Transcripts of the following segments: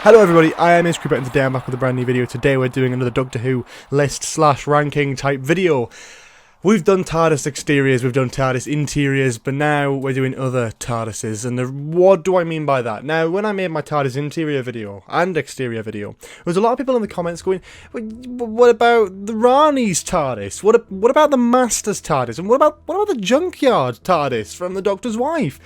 Hello everybody, I am Gratton, and today I'm back with a brand new video. Today we're doing another Doctor Who list / ranking type video. We've done TARDIS exteriors, we've done TARDIS interiors, but now we're doing other TARDISes. And what do I mean by that? Now, when I made my TARDIS interior video and exterior video, there was a lot of people in the comments going, what about the Rani's TARDIS? What about the Master's TARDIS? And what about the junkyard TARDIS from the Doctor's wife?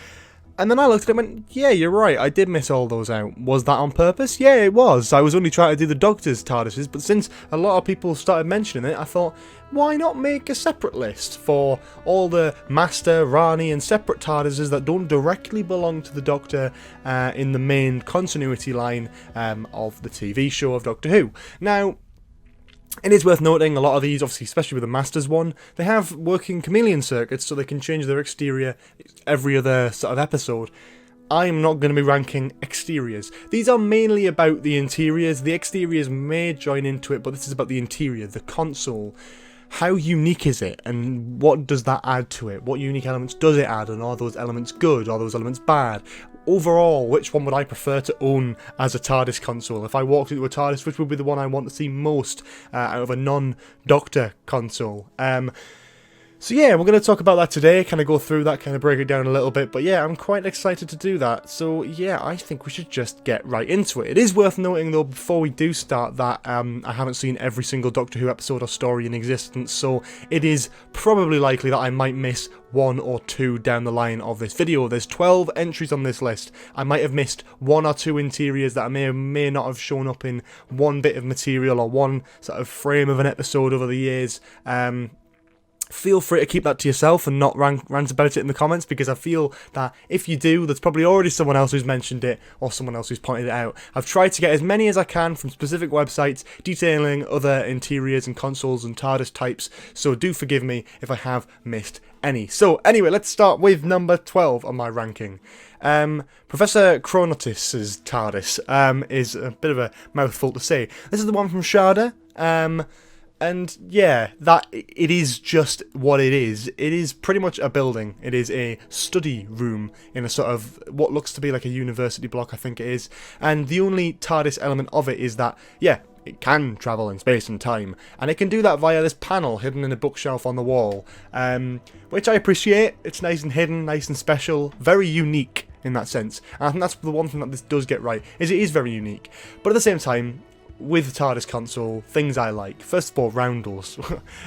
And then I looked at it and went, yeah, you're right, I did miss all those out. Was that on purpose? Yeah, it was. I was only trying to do the Doctor's TARDISes, but since a lot of people started mentioning it, I thought, why not make a separate list for all the Master, Rani and separate TARDISes that don't directly belong to the Doctor in the main continuity line of the TV show of Doctor Who. Now, it is worth noting, a lot of these, obviously, especially with the Masters one, they have working chameleon circuits, so they can change their exterior every other sort of episode. I'm not going to be ranking exteriors. These are mainly about the interiors. The exteriors may join into it, but this is about the interior, the console. How unique is it, and what does that add to it? What unique elements does it add, and are those elements good? Are those elements bad? Overall, which one would I prefer to own as a TARDIS console? If I walked into a TARDIS, which would be the one I want to see most out of a non-Doctor console? So yeah, we're going to talk about that today, kind of go through that, kind of break it down a little bit, but yeah, I'm quite excited to do that. So yeah, I think we should just get right into it. It is worth noting though, before we do start, that I haven't seen every single Doctor Who episode or story in existence, so it is probably likely that I might miss one or two down the line of this video. There's 12 entries on this list. I might have missed one or two interiors that I may or may not have shown up in one bit of material or one sort of frame of an episode over the years. Feel free to keep that to yourself and not rant about it in the comments, because I feel that if you do, there's probably already someone else who's mentioned it or someone else who's pointed it out. I've tried to get as many as I can from specific websites detailing other interiors and consoles and TARDIS types, so do forgive me if I have missed any. So anyway, let's start with number 12 on my ranking. Professor Chronotis's TARDIS is a bit of a mouthful to say. This is the one from Sharda. And yeah, that it is just what it is. It is pretty much a building. It is a study room in a sort of what looks to be like a university block, I think it is. And the only TARDIS element of it is that, yeah, it can travel in space and time, and it can do that via this panel hidden in a bookshelf on the wall, which I appreciate. It's nice and hidden, nice and special, very unique in that sense. And I think that's the one thing that this does get right, is it is very unique. But at the same time, with the TARDIS console, things I like. First of all, roundels.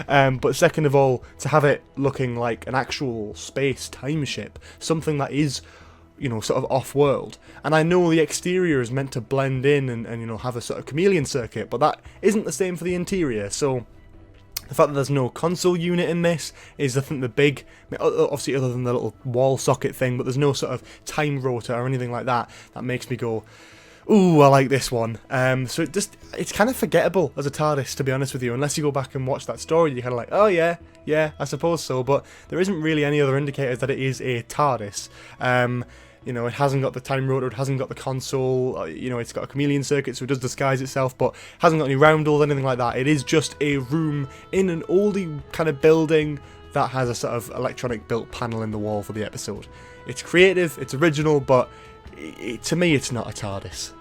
But second of all, to have it looking like an actual space time ship. Something that is, you know, sort of off-world. And I know the exterior is meant to blend in and you know, have a sort of chameleon circuit, but that isn't the same for the interior. So the fact that there's no console unit in this is, I think, the big, obviously other than the little wall socket thing, but there's no sort of time rotor or anything like that that makes me go, ooh, I like this one. So it's kind of forgettable as a TARDIS, to be honest with you, unless you go back and watch that story. You're kind of like, oh yeah, I suppose so, but there isn't really any other indicators that it is a TARDIS. You know, it hasn't got the time rotor, it hasn't got the console, you know, it's got a chameleon circuit, so it does disguise itself, but hasn't got any roundels, anything like that. It is just a room in an oldie kind of building that has a sort of electronic built panel in the wall for the episode. It's creative, it's original, but to me, it's not a TARDIS.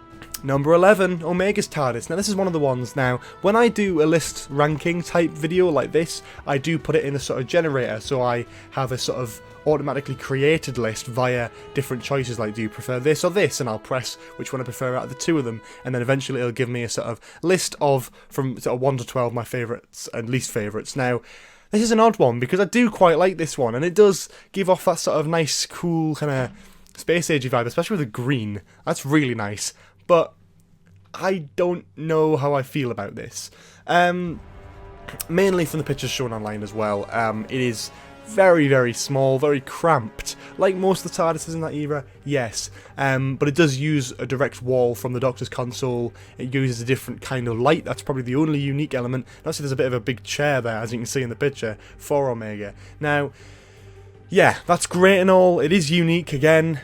Number 11, Omega's TARDIS. Now, this is one of the ones. Now, when I do a list ranking type video like this, I do put it in a sort of generator, so I have a sort of automatically created list via different choices, like, do you prefer this or this? And I'll press which one I prefer out of the two of them, and then eventually it'll give me a sort of list of, from sort of 1 to 12, my favourites and least favourites. Now, this is an odd one, because I do quite like this one, and it does give off that sort of nice, cool, kind of space agey vibe, especially with the green. That's really nice, but I don't know how I feel about this. Mainly from the pictures shown online as well. It is very, very small, very cramped, like most of the TARDISes in that era, yes, but it does use a direct wall from the Doctor's console. It uses a different kind of light. That's probably the only unique element. Actually, there's a bit of a big chair there, as you can see in the picture, for Omega. Now, Yeah, that's great and all. It is unique again.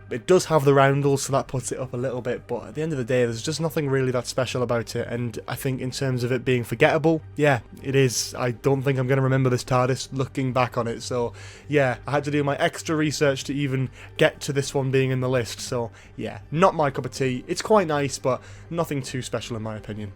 It does have the roundels, so that puts it up a little bit, but at the end of the day, there's just nothing really that special about it, and I think in terms of it being forgettable, yeah, it is. I don't think I'm going to remember this TARDIS looking back on it, so yeah, I had to do my extra research to even get to this one being in the list, so yeah, not my cup of tea. It's quite nice, but nothing too special in my opinion.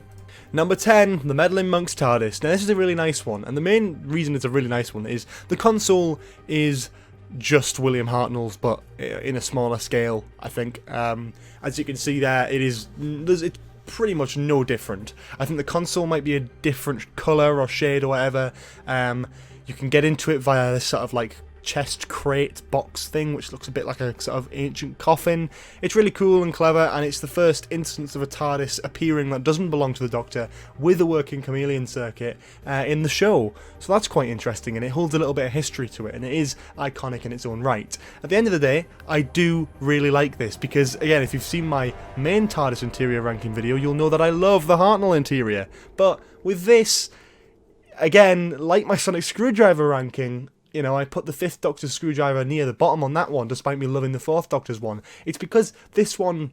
Number 10, the Meddling Monk's TARDIS. Now this is a really nice one, and the main reason it's a really nice one is the console is just William Hartnell's, but in a smaller scale, I think. As you can see there, it's pretty much no different. I think the console might be a different colour or shade or whatever. You can get into it via this sort of like chest crate box thing, which looks a bit like a sort of ancient coffin. It's really cool and clever, and it's the first instance of a TARDIS appearing that doesn't belong to the Doctor with a working chameleon circuit in the show. So that's quite interesting, and it holds a little bit of history to it, and it is iconic in its own right. At the end of the day, I do really like this, because again, if you've seen my main TARDIS interior ranking video, you'll know that I love the Hartnell interior. But with this, again, like my sonic screwdriver ranking, you know, I put the 5th Doctor's screwdriver near the bottom on that one, despite me loving the 4th Doctor's one. It's because this one,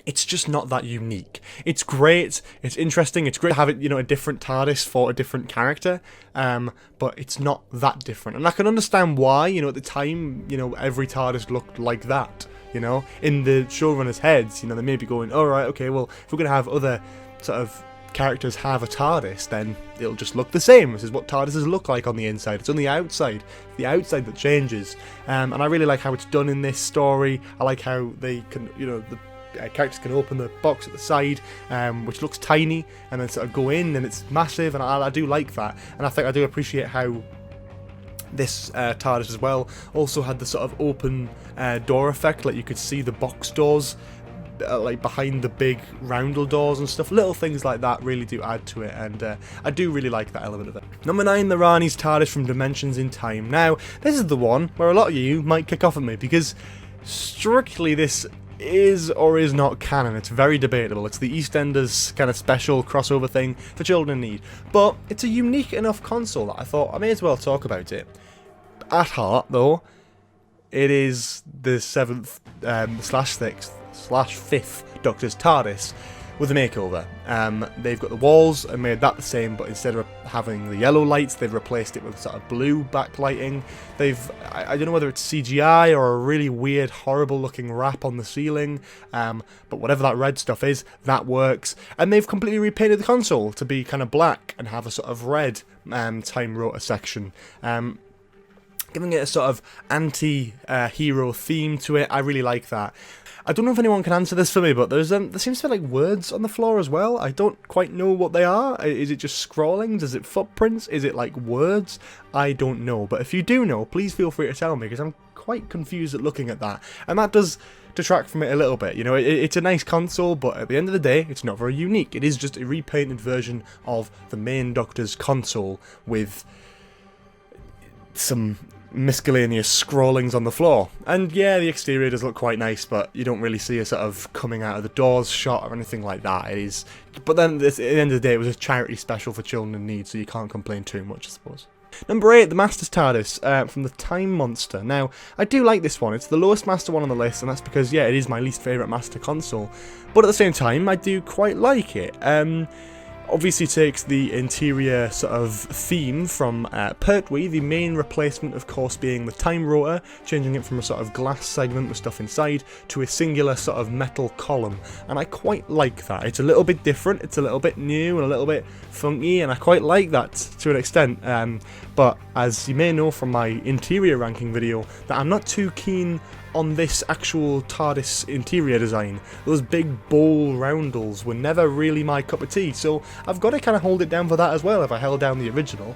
it's just not that unique. It's great, it's interesting, it's great to have it, you know, a different TARDIS for a different character, but it's not that different. And I can understand why, you know, at the time, you know, every TARDIS looked like that, you know, in the showrunners' heads, you know, they may be going, alright, okay, well, if we're going to have other sort of characters have a TARDIS, then it'll just look the same. This is what TARDISes look like on the inside. It's on the outside. It's the outside that changes. And I really like how it's done in this story. I like how they can, you know, the characters can open the box at the side, which looks tiny, and then sort of go in, and it's massive, and I do like that. And I think I do appreciate how this TARDIS as well also had the sort of open door effect, like you could see the box doors like behind the big roundel doors and stuff. Little things like that really do add to it, and I do really like that element of it. Number 9, the Rani's TARDIS from Dimensions in Time. Now, this is the one where a lot of you might kick off at me, because strictly this is or is not canon. It's very debatable. It's the EastEnders kind of special crossover thing for children in need. But it's a unique enough console that I thought I may as well talk about it. At heart, though, it is the 7th / 5th Doctor's TARDIS with a makeover. They've got the walls and made that the same, but instead of having the yellow lights, they've replaced it with sort of blue backlighting. I don't know whether it's CGI or a really weird, horrible looking wrap on the ceiling, but whatever that red stuff is, that works. And they've completely repainted the console to be kind of black and have a sort of red time rotor section. Giving it a sort of anti-hero theme to it. I really like that. I don't know if anyone can answer this for me, but there seems to be like words on the floor as well. I don't quite know what they are. Is it just scrawlings? Is it footprints? Is it like words? I don't know. But if you do know, please feel free to tell me, because I'm quite confused at looking at that. And that does detract from it a little bit. You know, it's a nice console, but at the end of the day, it's not very unique. It is just a repainted version of the main Doctor's console with some miscellaneous scrawlings on the floor. And yeah, the exterior does look quite nice, but you don't really see a sort of coming out of the doors shot or anything like that. It is, but then at the end of the day, it was a charity special for children in need, so you can't complain too much, I suppose. Number 8, the Master's TARDIS from the Time Monster. Now, I do like this one. It's the lowest Master one on the list, and that's because, yeah, it is my least favourite Master console. But at the same time, I do quite like it. Obviously takes the interior sort of theme from Pertwee, the main replacement of course being the time rotor, changing it from a sort of glass segment with stuff inside to a singular sort of metal column, and I quite like that. It's a little bit different, it's a little bit new and a little bit funky, and I quite like that to an extent, but as you may know from my interior ranking video, that I'm not too keen on this actual TARDIS interior design. Those big bowl roundels were never really my cup of tea, so I've got to kind of hold it down for that as well if I held down the original.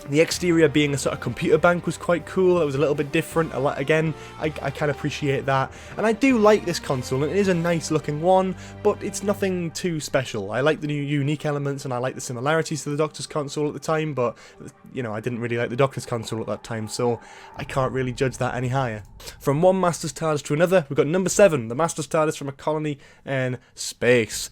The exterior being a sort of computer bank was quite cool. It was a little bit different. Again, I can appreciate that. And I do like this console, and it is a nice looking one, but it's nothing too special. I like the new unique elements, and I like the similarities to the Doctor's console at the time, but, you know, I didn't really like the Doctor's console at that time, so I can't really judge that any higher. From one Master's TARDIS to another, we've got number 7, the Master's TARDIS from a colony in space.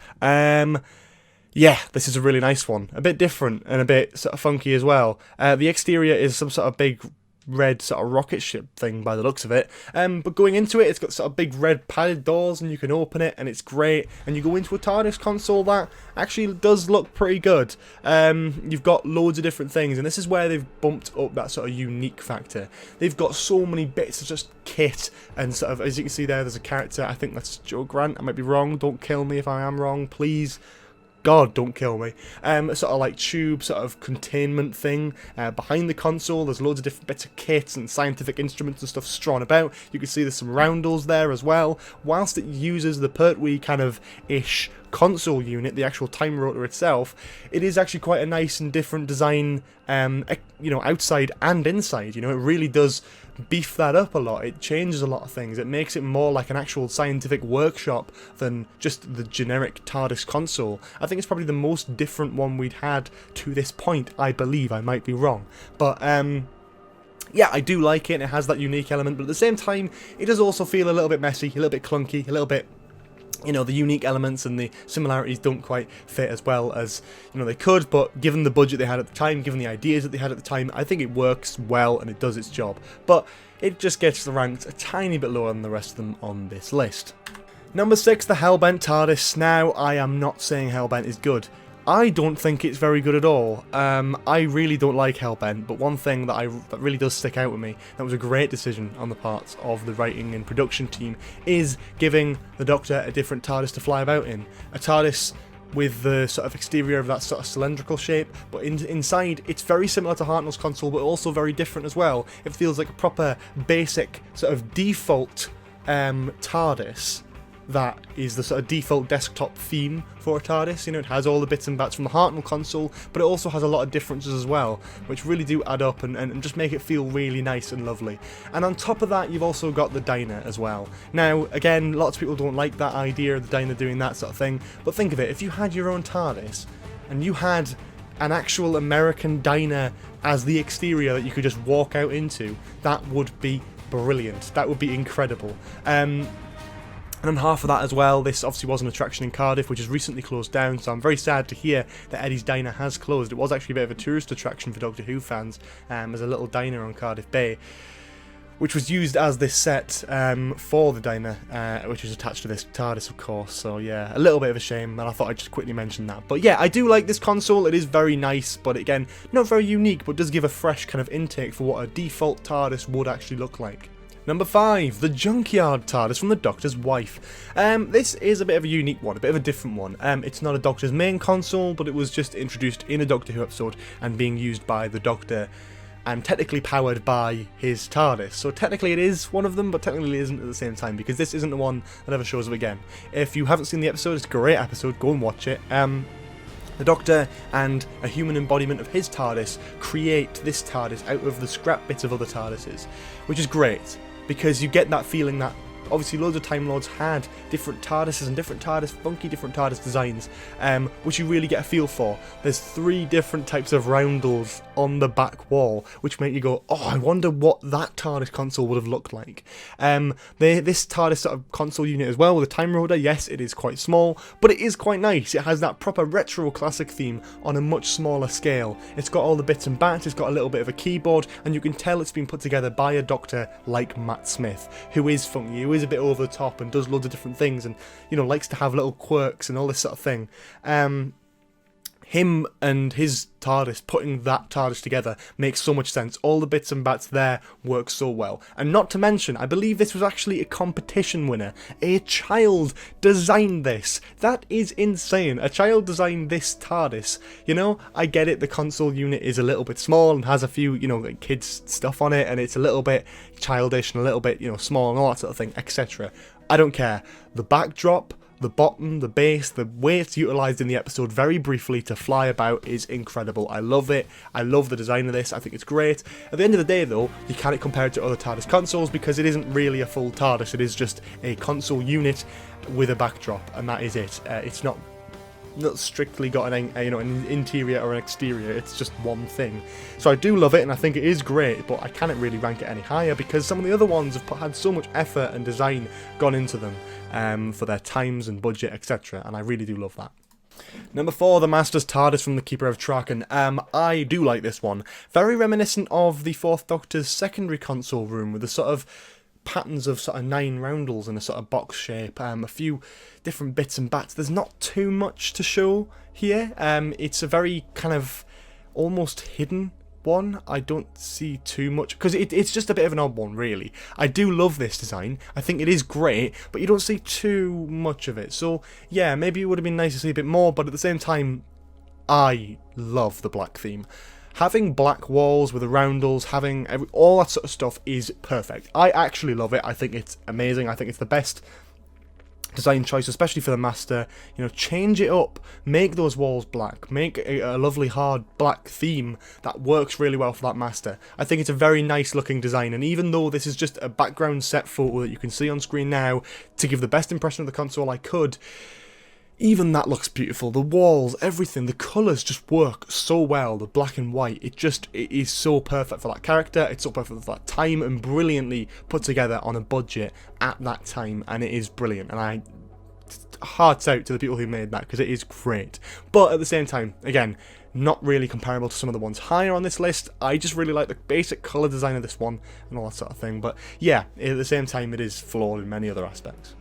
Yeah, this is a really nice one. A bit different and a bit sort of funky as well. The exterior is some sort of big red sort of rocket ship thing by the looks of it. But going into it, it's got sort of big red padded doors and you can open it and it's great. And you go into a TARDIS console that actually does look pretty good. You've got loads of different things, and this is where they've bumped up that sort of unique factor. They've got so many bits of just kit, and sort of, as you can see there's a character, I think that's Joe Grant, I might be wrong, don't kill me if I am wrong, please. God, don't kill me. Sort of like tube, sort of containment thing. Behind the console, there's loads of different bits of kit and scientific instruments and stuff strewn about. You can see there's some roundels there as well. Whilst it uses the Pertwee kind of ish console unit, the actual time rotor itself, it is actually quite a nice and different design, outside and inside. It really does beef that up a lot. It changes a lot of things. It makes it more like an actual scientific workshop than just the generic TARDIS console. I think it's probably the most different one we'd had to this point, I believe. I might be wrong. But, yeah, I do like it, and it has that unique element, but at the same time, it does also feel a little bit messy, a little bit clunky, a little bit, the unique elements and the similarities don't quite fit as well as, they could, but given the budget they had at the time, given the ideas that they had at the time, I think it works well and it does its job. But it just gets ranked a tiny bit lower than the rest of them on this list. Number 6, the Hellbent TARDIS. Now, I am not saying Hellbent is good. I don't think it's very good at all. I really don't like Hellbent, but one thing that really does stick out with me, that was a great decision on the part of the writing and production team, is giving the Doctor a different TARDIS to fly about in. A TARDIS with the sort of exterior of that sort of cylindrical shape, but inside it's very similar to Hartnell's console, but also very different as well. It feels like a proper basic sort of default TARDIS. That is the sort of default desktop theme for a TARDIS. It has all the bits and bats from the Hartnell console, but it also has a lot of differences as well, which really do add up and just make it feel really nice and lovely. And on top of that, you've also got the diner as well. Now, again, lots of people don't like that idea of the diner doing that sort of thing, but think of it, if you had your own TARDIS, and you had an actual American diner as the exterior that you could just walk out into, that would be brilliant. That would be incredible. And on half of that as well, this obviously was an attraction in Cardiff, which has recently closed down, so I'm very sad to hear that Eddie's Diner has closed. It was actually a bit of a tourist attraction for Doctor Who fans, as a little diner on Cardiff Bay, which was used as this set for the diner, which is attached to this TARDIS, of course. So yeah, a little bit of a shame, and I thought I'd just quickly mention that. But yeah, I do like this console. It is very nice, but again, not very unique, but does give a fresh kind of intake for what a default TARDIS would actually look like. Number 5, the Junkyard TARDIS from the Doctor's wife. This is a bit of a unique one, a bit of a different one. It's not a Doctor's main console, but it was just introduced in a Doctor Who episode and being used by the Doctor and technically powered by his TARDIS. So technically it is one of them, but technically it isn't at the same time, because this isn't the one that ever shows up again. If you haven't seen the episode, it's a great episode, go and watch it. The Doctor and a human embodiment of his TARDIS create this TARDIS out of the scrap bits of other TARDISes, which is great, because you get that feeling that obviously loads of Time Lords had different TARDISes and different TARDIS designs, which you really get a feel for. There's 3 different types of roundels on the back wall, which make you go, oh, I wonder what that TARDIS console would have looked like. This TARDIS sort of console unit as well, with a time rotor, yes, it is quite small, but it is quite nice. It has that proper retro classic theme on a much smaller scale. It's got all the bits and bats, it's got a little bit of a keyboard, and you can tell it's been put together by a Doctor like Matt Smith, who is funky, who is a bit over the top and does loads of different things, and likes to have little quirks and all this sort of thing. Him and his TARDIS, putting that TARDIS together, makes so much sense. All the bits and bats there work so well. And not to mention, I believe this was actually a competition winner. A child designed this. That is insane. A child designed this TARDIS. I get it, the console unit is a little bit small and has a few, like kids stuff on it, and it's a little bit childish and a little bit, small and all that sort of thing, etc. I don't care. The backdrop, the bottom, the base, the way it's utilised in the episode very briefly to fly about is incredible. I love it. I love the design of this. I think it's great. At the end of the day, though, you can't compare it to other TARDIS consoles because it isn't really a full TARDIS. It is just a console unit with a backdrop, and that is it. It's not strictly got an interior or an exterior. It's just one thing. So I do love it, and I think it is great, but I can't really rank it any higher because some of the other ones have had so much effort and design gone into them for their times and budget, etc. And I really do love that. Number 4, the Master's TARDIS from the Keeper of Traken. I do like this one. Very reminiscent of the 4th Doctor's secondary console room, with the sort of patterns of sort of 9 roundels in a sort of box shape, a few different bits and bats. There's not too much to show here. It's a very kind of almost hidden one. I don't see too much, because it's just a bit of an odd one, really. I do love this design. I think it is great, but you don't see too much of it. So yeah, maybe it would have been nice to see a bit more, but at the same time, I love the black theme. Having black walls with the roundels, having all that sort of stuff is perfect. I actually love it. I think it's amazing. I think it's the best design choice, especially for the Master. You know, change it up, make those walls black, make a lovely hard black theme that works really well for that Master. I think it's a very nice looking design, and even though this is just a background set photo that you can see on screen now to give the best impression of the console I could, even that looks beautiful. The walls, everything, the colours just work so well. The black and white, it is so perfect for that character. It's so perfect for that time, and brilliantly put together on a budget at that time, and it is brilliant. And hearts out to the people who made that, because it is great. But at the same time, again, not really comparable to some of the ones higher on this list. I just really like the basic colour design of this one and all that sort of thing. But yeah, at the same time, it is flawed in many other aspects.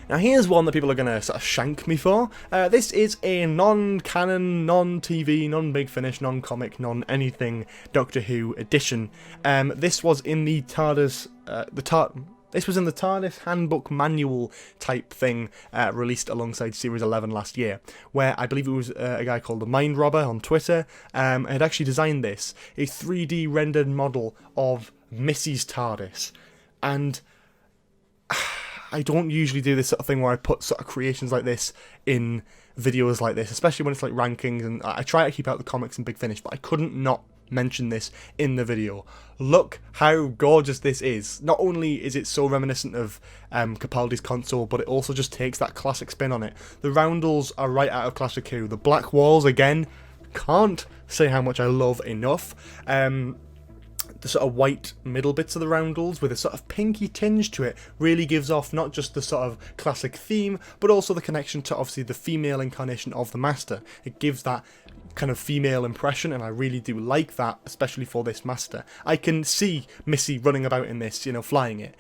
Now here's one that people are going to sort of shank me for. This is a non-canon, non-TV, non-Big Finish, non-comic, non-anything Doctor Who edition. This was in the TARDIS, this was in the TARDIS handbook manual type thing, released alongside Series 11 last year, where I believe it was a guy called the Mind Robber on Twitter had actually designed this, a 3D rendered model of Missy's TARDIS. And I don't usually do this sort of thing where I put sort of creations like this in videos like this, especially when it's like rankings, and I try to keep out the comics and Big Finish, but I couldn't not mention this in the video. Look how gorgeous this is. Not only is it so reminiscent of Capaldi's console, but it also just takes that classic spin on it. The roundels are right out of Classic Who. The black walls, again, can't say how much I love enough. The sort of white middle bits of the roundels with a sort of pinky tinge to it really gives off not just the sort of classic theme, but also the connection to obviously the female incarnation of the Master. It gives that kind of female impression, and I really do like that, especially for this Master. I can see Missy running about in this, you know, flying it.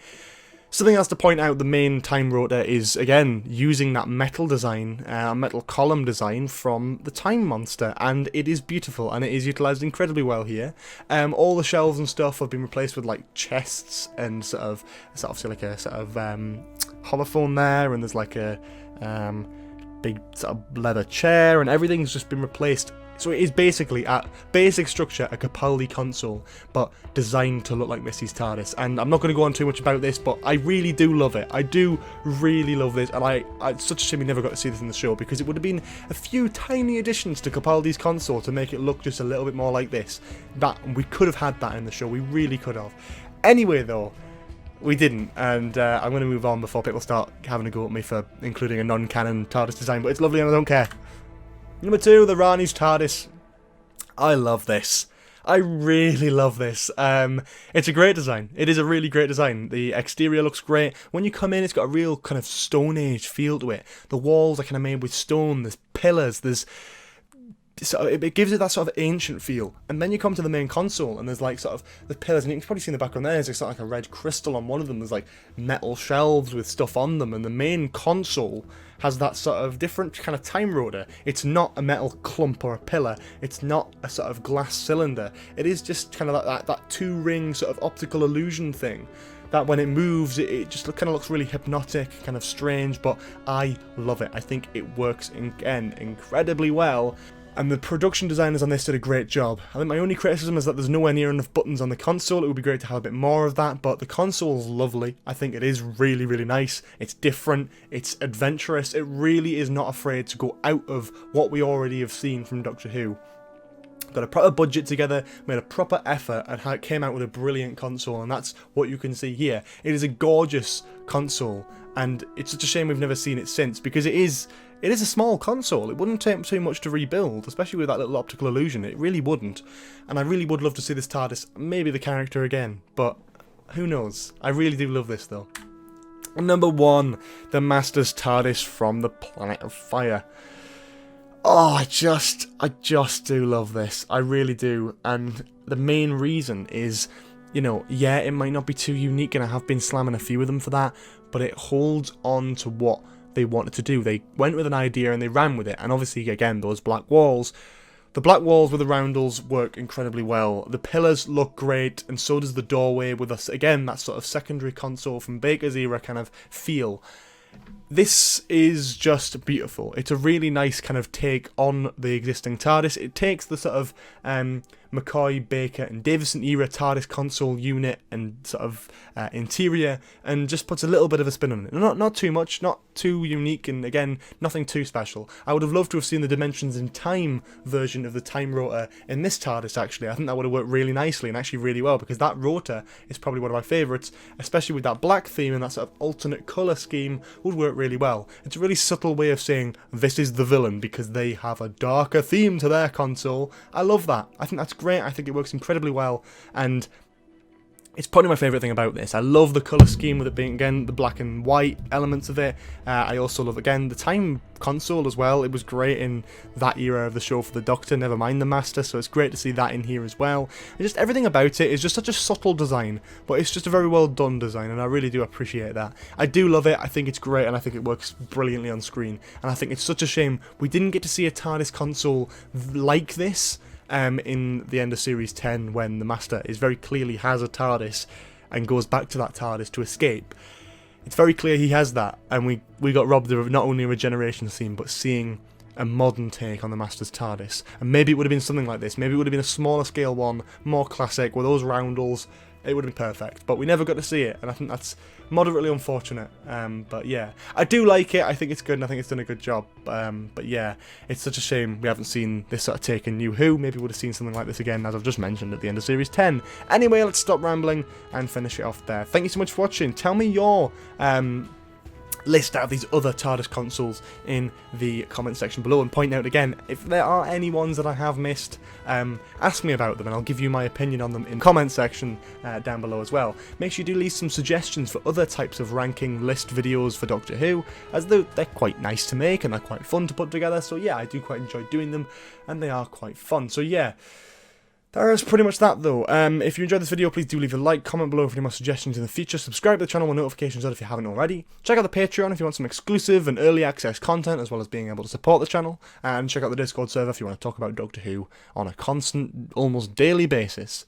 Something else to point out, the main time rotor is, again, using that metal design, metal column design from the Time Monster, and it is beautiful, and it is utilised incredibly well here. All the shelves and stuff have been replaced with, like, chests, and it's obviously like a sort of holophone there, and there's like a big sort of leather chair, and everything's just been replaced. So it is basically, at basic structure, a Capaldi console, but designed to look like Missy's TARDIS. And I'm not going to go on too much about this, but I really do love it. I do really love this, and it's such a shame we never got to see this in the show, because it would have been a few tiny additions to Capaldi's console to make it look just a little bit more like this. We could have had that in the show, we really could have. Anyway though, we didn't, and I'm going to move on before people start having a go at me for including a non-canon TARDIS design, but it's lovely and I don't care. Number 2, the Rani's TARDIS. I love this. I really love this. It's a great design. It is a really great design. The exterior looks great. When you come in, it's got a real kind of Stone Age feel to it. The walls are kind of made with stone. There's pillars. It gives it that sort of ancient feel. And then you come to the main console, and there's like sort of the pillars, and you can probably see in the background there, there's sort of like a red crystal on one of them. There's like metal shelves with stuff on them, and the main console has that sort of different kind of time rotor. It's not a metal clump or a pillar. It's not a sort of glass cylinder. It is just kind of like that two-ring sort of optical illusion thing, that when it moves, it just kind of looks really hypnotic, kind of strange, but I love it. I think it works, again, incredibly well. And the production designers on this did a great job. I think my only criticism is that there's nowhere near enough buttons on the console. It would be great to have a bit more of that, but the console's lovely. I think it is really, really nice. It's different, it's adventurous, it really is not afraid to go out of what we already have seen from Doctor Who. Got a proper budget together, made a proper effort, and how it came out with a brilliant console, and that's what you can see here. It is a gorgeous console, and it's such a shame we've never seen it since, because it is a small console. It wouldn't take too much to rebuild, especially with that little optical illusion. It really wouldn't. And I really would love to see this TARDIS, maybe the character again, but who knows. I really do love this though. And number 1, the Master's TARDIS from the Planet of Fire. Oh, I just do love this. I really do. And the main reason is, you know, yeah, it might not be too unique, and I have been slamming a few of them for that, but it holds on to what they wanted to do. They went with an idea and they ran with it. And obviously, again, those black walls. The black walls with the roundels work incredibly well. The pillars look great, and so does the doorway with us, again, that sort of secondary console from Baker's era kind of feel. This is just beautiful. It's a really nice kind of take on the existing TARDIS. It takes the sort of McCoy, Baker and Davison era TARDIS console unit and sort of interior and just puts a little bit of a spin on it. Not too much, not too unique, and again, nothing too special. I would have loved to have seen the Dimensions in Time version of the Time Rotor in this TARDIS, actually. I think that would have worked really nicely and actually really well, because that rotor is probably one of my favourites, especially with that black theme and that sort of alternate colour scheme would work really well. It's a really subtle way of saying this is the villain because they have a darker theme to their console. I love that. I think that's great. I think it works incredibly well, and it's probably my favourite thing about this. I love the colour scheme with it being, again, the black and white elements of it. I also love, again, the time console as well. It was great in that era of the show for the Doctor, never mind the Master, so it's great to see that in here as well. And just everything about it is just such a subtle design, but it's just a very well done design, and I really do appreciate that. I do love it, I think it's great, and I think it works brilliantly on screen. And I think it's such a shame we didn't get to see a TARDIS console like this in the end of Series 10, when the Master is very clearly has a TARDIS and goes back to that TARDIS to escape. It's very clear he has that, and we got robbed of not only a regeneration theme, but seeing a modern take on the Master's TARDIS. And maybe it would have been something like this. Maybe it would have been a smaller scale one, more classic, with those roundels. It would have been perfect, but we never got to see it, and I think that's moderately unfortunate. But yeah, I do like it. I think it's good, and I think it's done a good job. But yeah, it's such a shame we haven't seen this sort of take in New Who. Maybe we would have seen something like this again, as I've just mentioned, at the end of Series 10. Anyway, let's stop rambling and finish it off there. Thank you so much for watching. Tell me your list out of these other TARDIS consoles in the comment section below, and point out again if there are any ones that I have missed. Ask me about them and I'll give you my opinion on them in the comment section down below as well. Make sure you do leave some suggestions for other types of ranking list videos for Doctor Who, as though they're quite nice to make and they're quite fun to put together. So yeah, I do quite enjoy doing them and they are quite fun. So yeah, that is pretty much that though. If you enjoyed this video, please do leave a like, comment below for any more suggestions in the future, subscribe to the channel with notifications on if you haven't already, check out the Patreon if you want some exclusive and early access content as well as being able to support the channel, and check out the Discord server if you want to talk about Doctor Who on a constant, almost daily basis.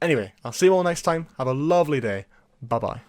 Anyway, I'll see you all next time, have a lovely day, bye bye.